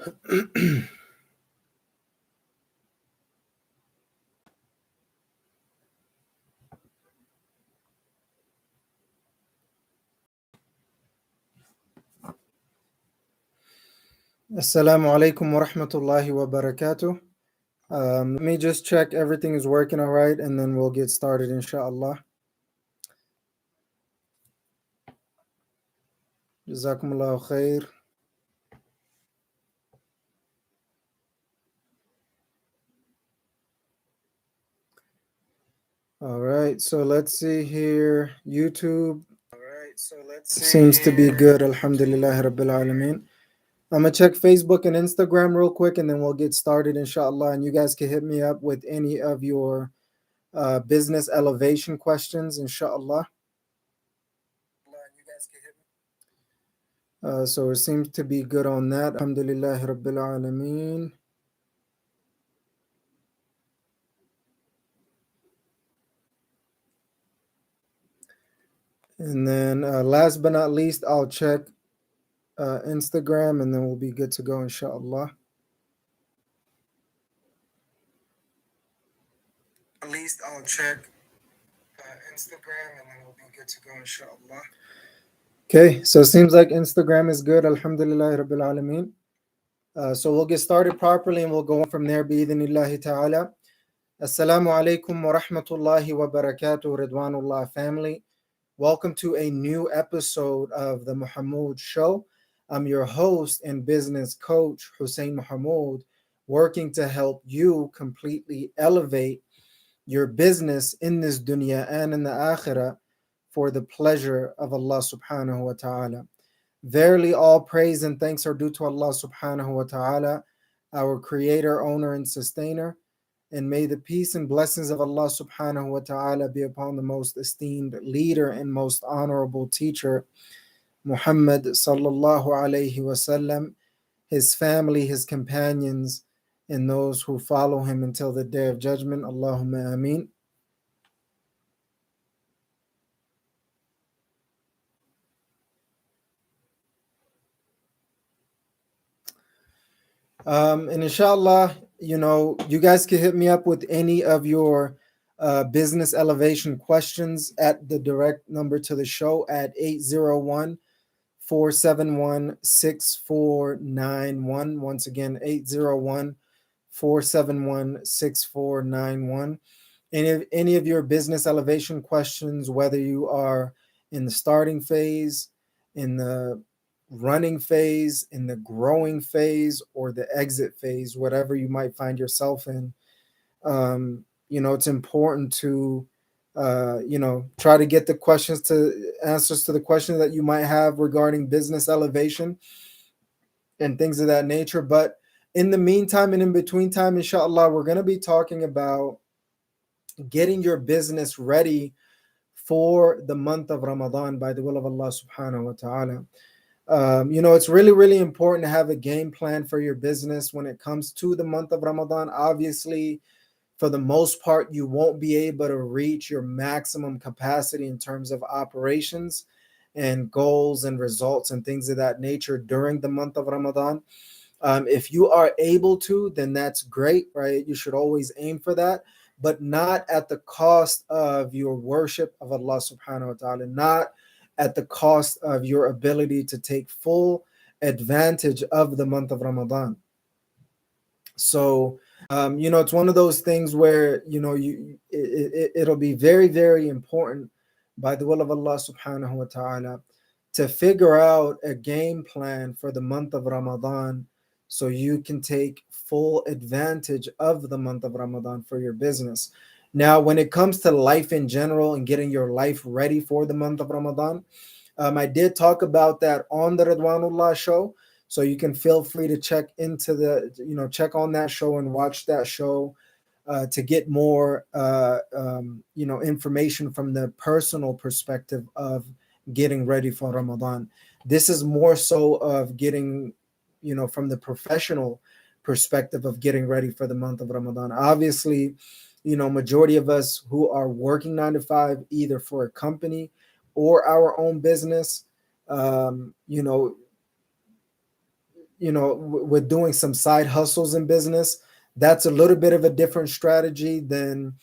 Assalamu alaikum wa rahmatullahi wa barakatuh. Let me just check everything is working all right and then we'll get started, inshallah. Jazakumullahu khair. All right, so let's see here. YouTube seems to be good, alhamdulillah rabbil alameen. I'm gonna check Facebook and Instagram real quick and then we'll get started, inshallah. And you guys can hit me up with any of your business elevation questions, inshallah. So it seems to be good on that. Alhamdulillah rabbil alameen. And then last but not least, I'll check Instagram and then we'll be good to go, inshallah. At least I'll check Instagram and then we'll be good to go, inshallah. Okay, so it seems like Instagram is good. Alhamdulillah rabbil alameen. So we'll get started properly and we'll go on from there, bi'idhnillahi ta'ala. Assalamu alaikum wa rahmatullahi wa barakatuh, Ridwanullah family. Welcome to a new episode of the Mohamud Show. I'm your host and business coach, Hussein Mohamud, working to help you completely elevate your business in this dunya and in the akhirah for the pleasure of Allah subhanahu wa ta'ala. Verily, all praise and thanks are due to Allah subhanahu wa ta'ala, our creator, owner, and sustainer. And may the peace and blessings of Allah subhanahu wa ta'ala be upon the most esteemed leader and most honorable teacher, Muhammad sallallahu alayhi wasallam, his family, his companions, and those who follow him until the day of judgment. Allahumma ameen. And inshallah, you guys can hit me up with any of your business elevation questions at the direct number to the show at 801 471 6491. Once again, 801 471 6491. Any of your business elevation questions, whether you are in the starting phase, in the running phase, in the growing phase, or the exit phase, whatever you might find yourself in, it's important to try to get the answers to the questions that you might have regarding business elevation and things of that nature. But in the meantime and in between time, inshallah, we're going to be talking about getting your business ready for the month of Ramadan by the will of Allah subhanahu wa ta'ala. It's really, really important to have a game plan for your business when it comes to the month of Ramadan. Obviously, for the most part, you won't be able to reach your maximum capacity in terms of operations and goals and results and things of that nature during the month of Ramadan. If you are able to, then that's great, right? You should always aim for that, but not at the cost of your worship of Allah subhanahu wa ta'ala, not at the cost of your ability to take full advantage of the month of Ramadan. So, it's one of those things where, it'll be very, very important by the will of Allah subhanahu wa ta'ala to figure out a game plan for the month of Ramadan so you can take full advantage of the month of Ramadan for your business. Now, when it comes to life in general and getting your life ready for the month of Ramadan, I did talk about that on the Ridwanullah show. So you can feel free to check on that show and watch that show to get more, information from the personal perspective of getting ready for Ramadan. This is more so of getting, from the professional perspective of getting ready for the month of Ramadan. Obviously, majority of us who are working 9 to 5, either for a company or our own business, with doing some side hustles in business, that's a little bit of a different strategy than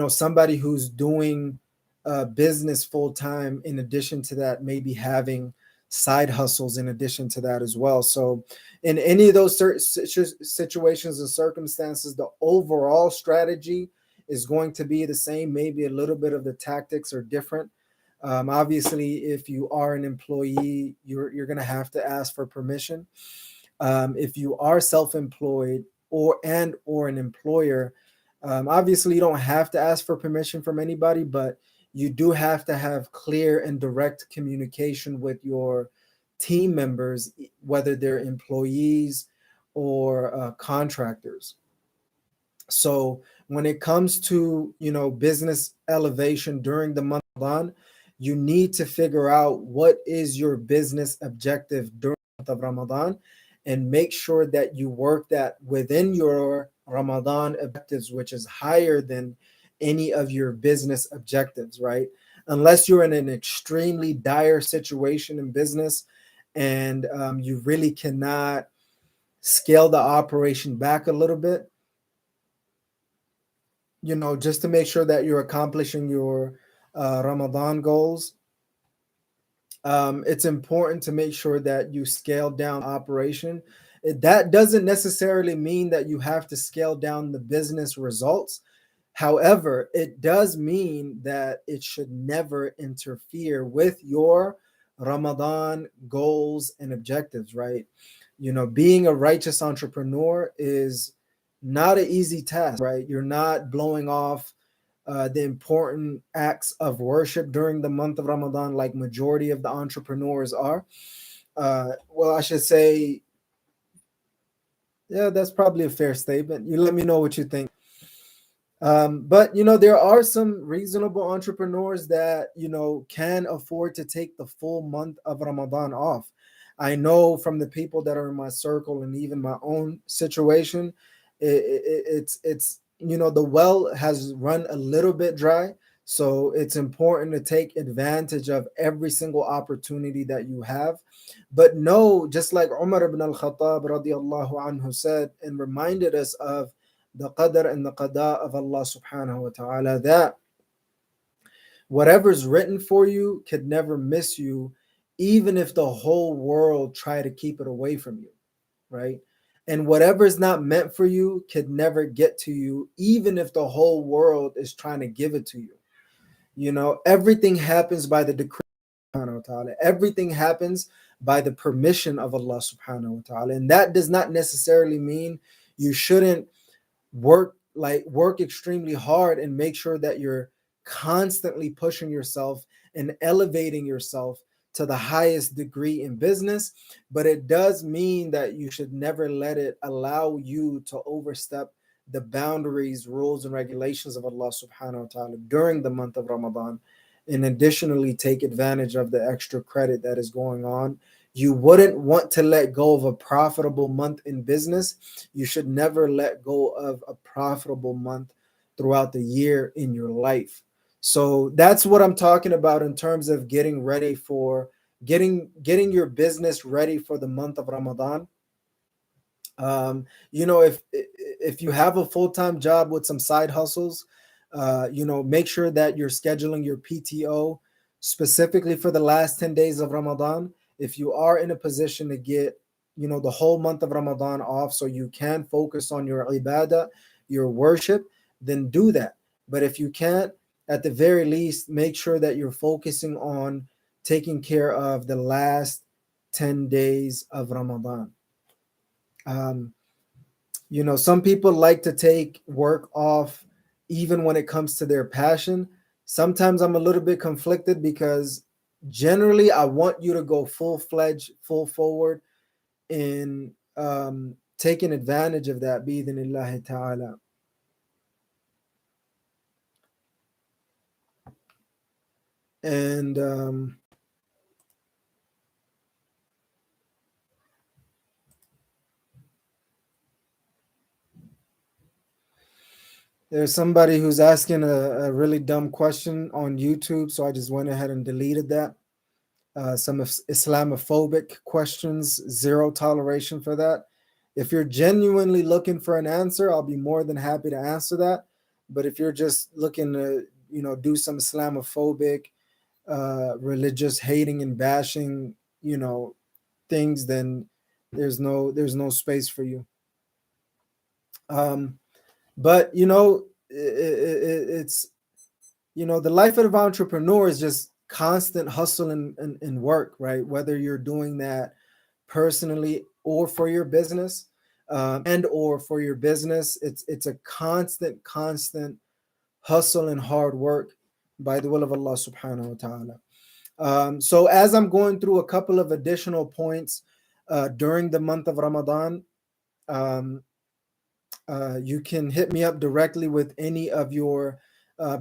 somebody who's doing business full time. In addition to that, maybe having side hustles in addition to that as well. So, in any of those situations and circumstances, the overall strategy is going to be the same. Maybe a little bit of the tactics are different. Obviously, if you are an employee, you're going to have to ask for permission. If you are self-employed or an employer, obviously you don't have to ask for permission from anybody, but you do have to have clear and direct communication with your team members, whether they're employees or contractors. So when it comes to business elevation during the month of Ramadan, you need to figure out what is your business objective during the month of Ramadan, and make sure that you work that within your Ramadan objectives, which is higher than any of your business objectives, right? Unless you're in an extremely dire situation in business, and you really cannot scale the operation back a little bit, just to make sure that you're accomplishing your Ramadan goals. It's important to make sure that you scale down operation. That doesn't necessarily mean that you have to scale down the business results. However, it does mean that it should never interfere with your Ramadan goals and objectives, right? Being a righteous entrepreneur is not an easy task, right? You're not blowing off the important acts of worship during the month of Ramadan like majority of the entrepreneurs are. Well, I should say, yeah, that's probably a fair statement. You let me know what you think. But there are some reasonable entrepreneurs that can afford to take the full month of Ramadan off. I know from the people that are in my circle and even my own situation, it's the well has run a little bit dry. So it's important to take advantage of every single opportunity that you have. But no, just like Umar ibn al-Khattab radiallahu anhu said and reminded us of the qadr and the qada of Allah subhanahu wa ta'ala, that whatever's written for you could never miss you, even if the whole world try to keep it away from you, right? And whatever's not meant for you could never get to you, even if the whole world is trying to give it to you. Everything happens by the decree of Allah subhanahu wa ta'ala. Everything happens by the permission of Allah subhanahu wa ta'ala. And that does not necessarily mean you shouldn't work extremely hard and make sure that you're constantly pushing yourself and elevating yourself to the highest degree in business. But it does mean that you should never let it allow you to overstep the boundaries, rules, and regulations of Allah subhanahu wa ta'ala during the month of Ramadan, and additionally take advantage of the extra credit that is going on. You wouldn't want to let go of a profitable month in business. You should never let go of a profitable month throughout the year in your life. So that's what I'm talking about in terms of getting ready for getting your business ready for the month of Ramadan. If you have a full-time job with some side hustles, make sure that you're scheduling your PTO specifically for the last 10 days of Ramadan. If you are in a position to get the whole month of Ramadan off so you can focus on your ibadah, your worship, then do that. But if you can't, at the very least, make sure that you're focusing on taking care of the last 10 days of Ramadan. um, some people like to take work off even when it comes to their passion. Sometimes I'm a little bit conflicted because generally I want you to go full-fledged, full forward in taking advantage of that bi'idhnillahi ta'ala. And there's somebody who's asking a really dumb question on YouTube, so I just went ahead and deleted that. some Islamophobic questions, zero toleration for that. If you're genuinely looking for an answer, I'll be more than happy to answer that. But if you're just looking to, do some Islamophobic, religious hating and bashing, things, then there's no space for you. Um, but it's the life of an entrepreneur is just constant hustle and work, right? Whether you're doing that personally or for your business, and or for your business, it's a constant hustle and hard work by the will of Allah subhanahu wa ta'ala. So as I'm going through a couple of additional points during the month of Ramadan, um, you can hit me up directly with any of your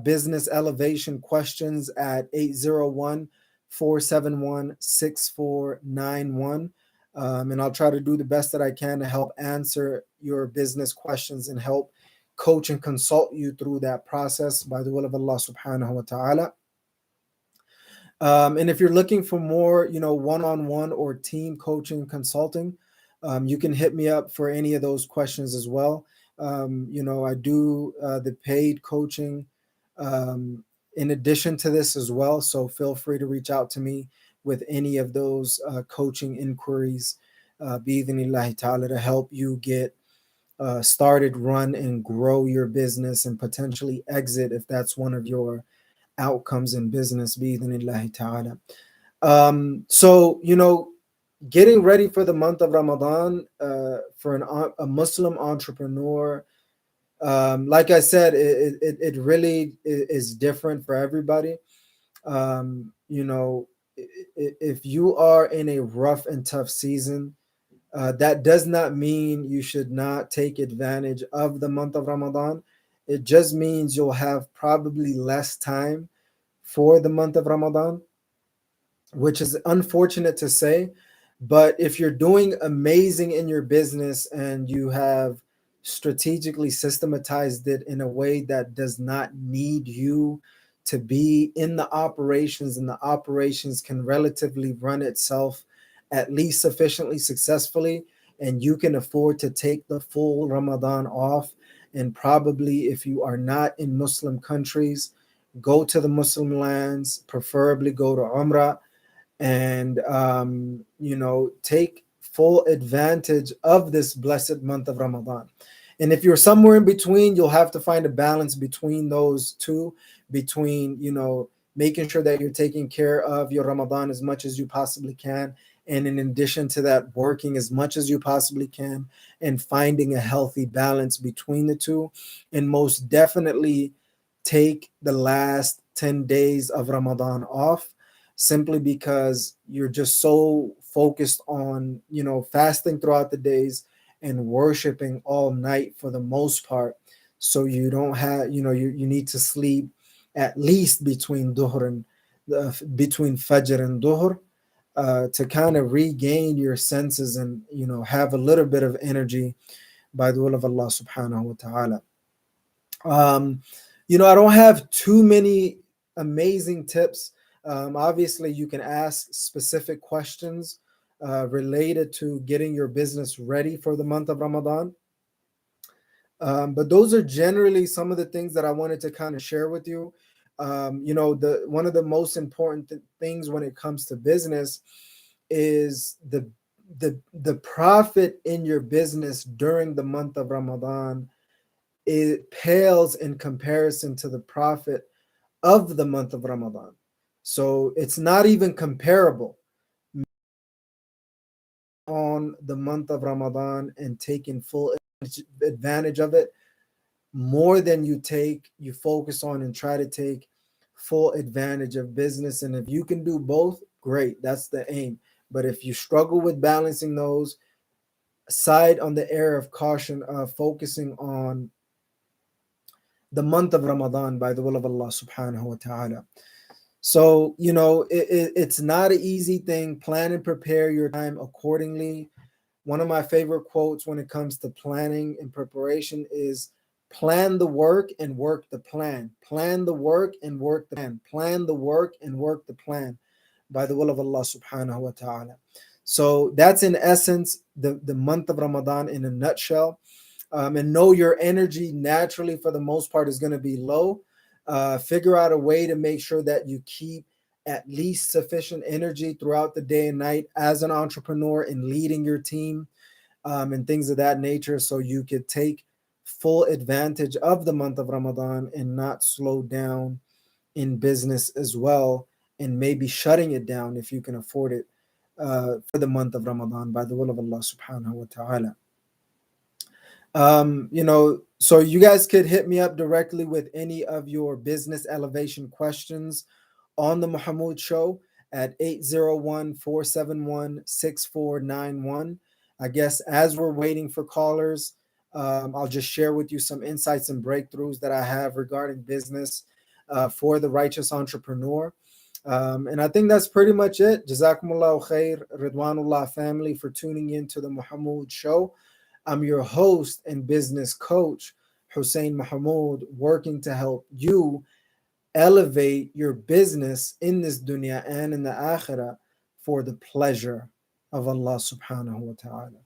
business elevation questions at 801-471-6491. And I'll try to do the best that I can to help answer your business questions and help coach and consult you through that process by the will of Allah subhanahu wa ta'ala. And if you're looking for more, one-on-one or team coaching consulting, you can hit me up for any of those questions as well. I do the paid coaching in addition to this as well. So feel free to reach out to me with any of those coaching inquiries, bi'idhnillahi ta'ala, to help you get started, run, and grow your business and potentially exit if that's one of your outcomes in business, bi'idhnillahi ta'ala. So, getting ready for the month of Ramadan for a Muslim entrepreneur, like I said, it really is different for everybody. If you are in a rough and tough season, that does not mean you should not take advantage of the month of Ramadan. It just means you'll have probably less time for the month of Ramadan, which is unfortunate to say. But if you're doing amazing in your business and you have strategically systematized it in a way that does not need you to be in the operations, and the operations can relatively run itself at least sufficiently successfully, and you can afford to take the full Ramadan off, and probably if you are not in Muslim countries, go to the Muslim lands, preferably go to Umrah, and take full advantage of this blessed month of Ramadan. And if you're somewhere in between, you'll have to find a balance between those two, between making sure that you're taking care of your Ramadan as much as you possibly can, and in addition to that, working as much as you possibly can, and finding a healthy balance between the two. And most definitely take the last 10 days of Ramadan off, simply because you're just so focused on fasting throughout the days and worshiping all night for the most part. So you don't have you need to sleep at least between duhr and between fajr and duhr, to kind of regain your senses and have a little bit of energy by the will of Allah subhanahu wa ta'ala. I don't have too many amazing tips. Obviously, you can ask specific questions related to getting your business ready for the month of Ramadan. But those are generally some of the things that I wanted to kind of share with you. The one of the most important things when it comes to business is the profit in your business during the month of Ramadan. It pales in comparison to the profit of the month of Ramadan. So it's not even comparable on the month of Ramadan and taking full advantage of it more than you focus on and try to take full advantage of business. And if you can do both, great, that's the aim. But if you struggle with balancing those, side on the air of caution of focusing on the month of Ramadan by the will of Allah subhanahu wa ta'ala. So, it's not an easy thing. Plan and prepare your time accordingly. One of my favorite quotes when it comes to planning and preparation is plan the work and work the plan. Plan the work and work the plan. Plan the work and work the plan by the will of Allah subhanahu wa ta'ala. So that's in essence the month of Ramadan in a nutshell. And know your energy naturally for the most part is going to be low. Figure out a way to make sure that you keep at least sufficient energy throughout the day and night as an entrepreneur in leading your team, and things of that nature, so you could take full advantage of the month of Ramadan and not slow down in business as well, and maybe shutting it down if you can afford it, for the month of Ramadan by the will of Allah subhanahu wa ta'ala. So you guys could hit me up directly with any of your business elevation questions on the Mohamud Show at 801-471-6491. I guess as we're waiting for callers, I'll just share with you some insights and breakthroughs that I have regarding business, for the righteous entrepreneur. And I think that's pretty much it. Jazakumullahu khair, Ridwanullah family, for tuning in to the Mohamud Show. I'm your host and business coach, Hussein Mohamud, working to help you elevate your business in this dunya and in the akhirah for the pleasure of Allah subhanahu wa ta'ala.